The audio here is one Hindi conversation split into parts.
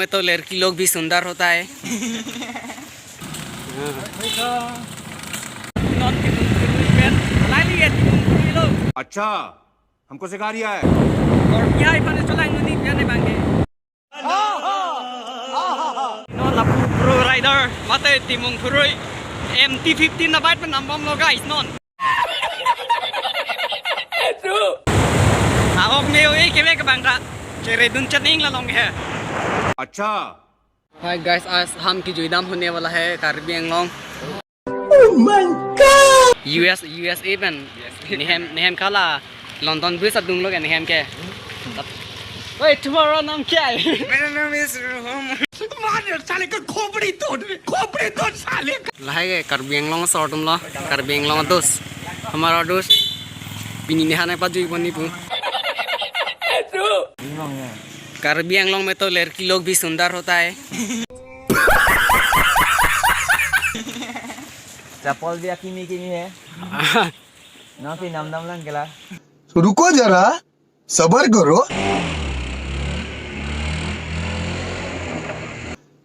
में तो लड़की लोग भी सुंदर होता है। अच्छा, हमको सिखा रिया है। और यहाँ इपाने चला नहीं जाने बांगे। No la pro rider, mate timung phurui MT-15 na bait nambam lo guys non. True. Awak meu ei keme ke bangka. Cere dun चटनी ला लोंगे है। अच्छा। Hi guys, आज हम की जुइदाम होने वाला है Karbi Anglong. Oh my god. USA बन नेहम काला लंदन भी सब दूंग लोग नेहम के। Wait, तुम्हारा नाम क्या है? मेरा नाम रोहम। मार साले का खोपड़ी तोड़ साले का। लाहे कार्बी एंगलोंग सॉर्टम ला कार्बी एंगलोंग दोस्त हमारा दोस्त बिनी नेहाने पास जुई बनी पू। कार्बी एंगलोंग में तो लड़की लोग भी सुंदर होता है। चप्पल भी किमी है। ना फिर नाम लंग गला। रुको जरा सबर करो।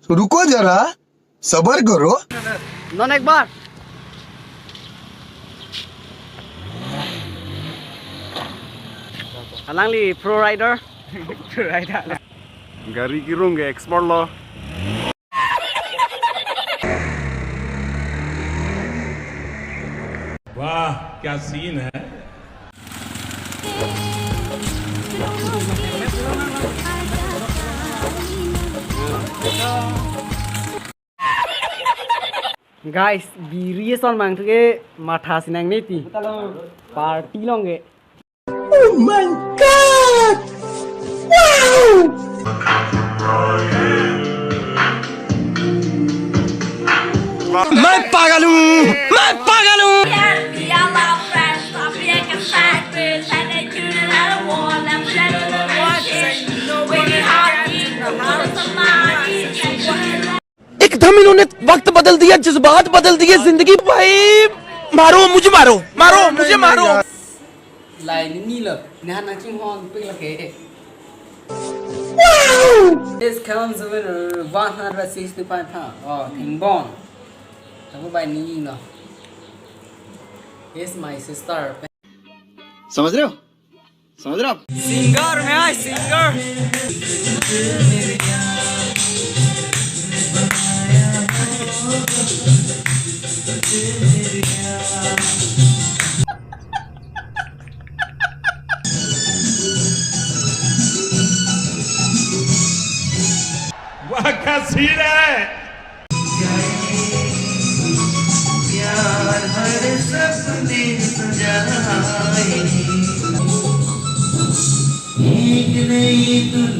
रुको जरा सबर करो। नॉन एक बार अलंगली प्रो राइडर गाड़ी की रोंगे एक्सपर्ट लो। वाह क्या सीन है। गाइस बीरिये सन मांग के माथा सिनांग नहीं थी पार्टी लोगे। Oh my god! Wow! मैं पागल हूँ। एकदम इन्होंने वक्त बदल दिया, जज्बात बदल दिए जिंदगी। भाई मारो मुझे मारो। लाइन नी लो नहा नाचिंग होन पे लगे। This comes with 165 pounds. Oh, tingbon. Tapo by ni no. Here's my sister. समझ रहे हो आप? Singer में आई singer. वाह क्या सीन है। प्यार हर सपने सजाए एक नई दुनिया